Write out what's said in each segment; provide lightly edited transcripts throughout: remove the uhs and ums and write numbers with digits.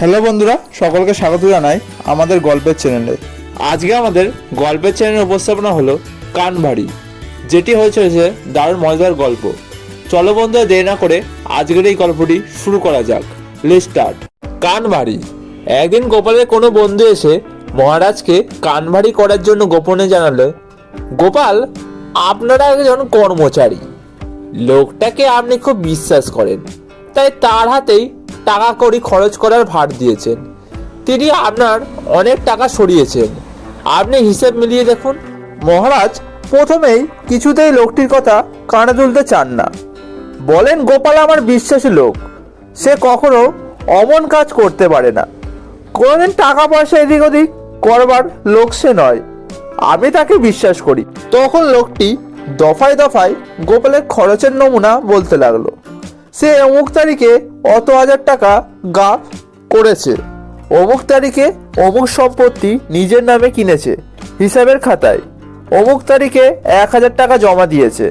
Hello বন্ধুরা, সকলকে স্বাগত জানাই আমাদের গল্পের চ্যানেলে। আজকে আমাদের গল্পের চ্যানেলের উপস্থাপনা হলো কানবাড়ি, যেটি হয়েছে দারুণ মজাদার গল্প। চলো বন্ধুরা, দেরি না করে আজকের এই গল্পটি শুরু করা যাক। Let's start. কানবাড়ি। একদিন গোপালের কোনো বন্ধু এসে মহারাজকে কানবাড়ি করার জন্য গোপনে জানালো, গোপাল, আপনারা একজন কর্মচারী, লোকটাকে আপনি খুব বিশ্বাস করেন, তাই তার হাতেই টাকা কড়ি খরচ করার ভার দিয়েছেন। তিনি আপনার অনেক টাকা সরিয়েছেন, আপনি হিসেব মিলিয়ে দেখুন। মহারাজ প্রথমেই কিছুতেই লোকটির কথা কানে তুলতে চান না। বলেন, গোপাল আমার বিশ্বাসী লোক, সে কখনো অমন কাজ করতে পারে না। কোনোদিন টাকা পয়সা এদিক ওদিক করবার লোক সে নয়, আমি তাকে বিশ্বাস করি। তখন লোকটি দফায় দফায় গোপালের খরচের নমুনা বলতে লাগলো। সে অমুক তারিখে অত হাজার টাকা গাফ করেছে, অমুক তারিখে অমুক সম্পত্তি নিজের নামে কিনেছে হিসাবের খাতায়, অমুক তারিখে 1,000 টাকা জমা দিয়েছে,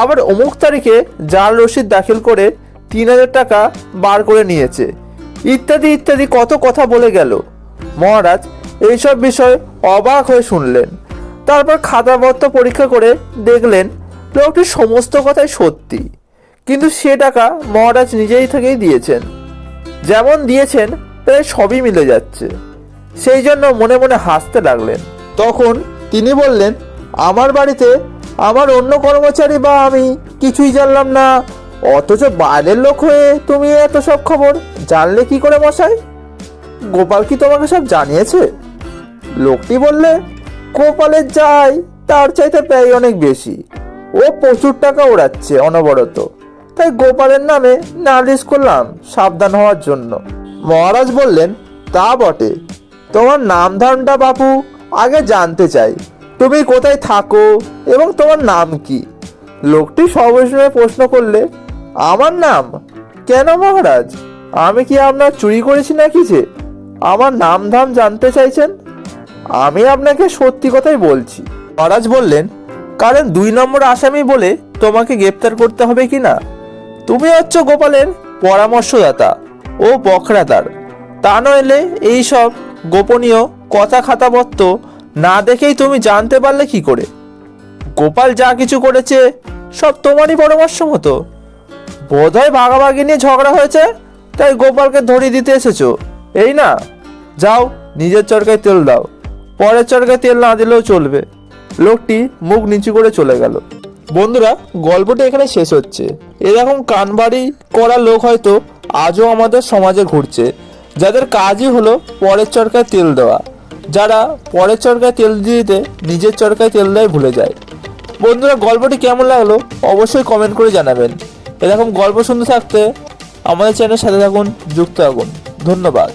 আবার অমুক তারিখে জাল রসিদ দাখিল করে 3,000 টাকা বার করে নিয়েছে, ইত্যাদি ইত্যাদি কত কথা বলে গেল। মহারাজ এইসব বিষয় অবাক হয়ে শুনলেন। তারপর খাতাপত্র পরীক্ষা করে দেখলেন লোকটির সমস্ত কথাই সত্যি, কিন্তু সে টাকা মহারাজ নিজেই থেকেই দিয়েছেন। যেমন দিয়েছেন প্রায় সবই মিলে যাচ্ছে। সেই জন্য মনে মনে হাসতে লাগলেন। তখন তিনি বললেন, আমার বাড়িতে আমার অন্য কর্মচারী বা আমি কিছুই জানলাম না, অথচ বাইরের লোক হয়ে তুমি এত সব খবর জানলে কি করে মশাই? গোপাল কি তোমাকে সব জানিয়েছে? লোকটি বললে, গোপালের যাই তার চাইতে ব্যয় অনেক বেশি, ও প্রচুর টাকা ওড়াচ্ছে অনবরত, তাই গোপালের নামে নালিশ করলাম সাবধান হওয়ার জন্য। মহারাজ বললেন, তা বটে, তোমার নাম ধামটা বাপু আগে জানতে চাই। তুমি কোথায় থাকো এবং তোমার নাম কি? লোকটি সবিস্ময়ে প্রশ্ন করলে, আমার নাম? কেন মহারাজ, আমি কি আপনার চুরি করেছি নাকি যে আমার নাম ধাম জানতে চাইছেন? আমি আপনাকে সত্যি কথাই বলছি। মহারাজ বললেন, কারণ 2 নম্বর আসামি বলে তোমাকে গ্রেপ্তার করতে হবে কি না? তুমি হচ্ছ গোপালের পরামর্শদাতা ও বখরাদার, তা নইলে এইসব গোপনীয় কথা খাতাপত্র না দেখেই তুমি জানতে পারলে কি করে? গোপাল যা কিছু করেছে সব তোমারই পরামর্শ মতো। বোধহয় ভাগাভাগি নিয়ে ঝগড়া হয়েছে, তাই গোপালকে ধরিয়ে দিতে এসেছো, এই না? যাও, নিজের চরকায় তেল দাও, পরের চরকায় তেল না দিলেও চলবে। লোকটি মুখ নিচু করে চলে গেল। বন্ধুরা, গল্পটি এখানে শেষ হচ্ছে। এরকম কানবাড়ি করা লোক হয়তো আজও আমাদের সমাজে ঘুরছে, যাদের কাজই হলো পরের চরকায় তেল দেওয়া, যারা পরের চরকায় তেল দিতে নিজের চরকায় তেল দেয় ভুলে যায়। বন্ধুরা, গল্পটি কেমন লাগলো অবশ্যই কমেন্ট করে জানাবেন। এরকম গল্প শুনতে থাকতে আমাদের চ্যানেলের সাথে থাকুন, যুক্ত থাকুন। ধন্যবাদ।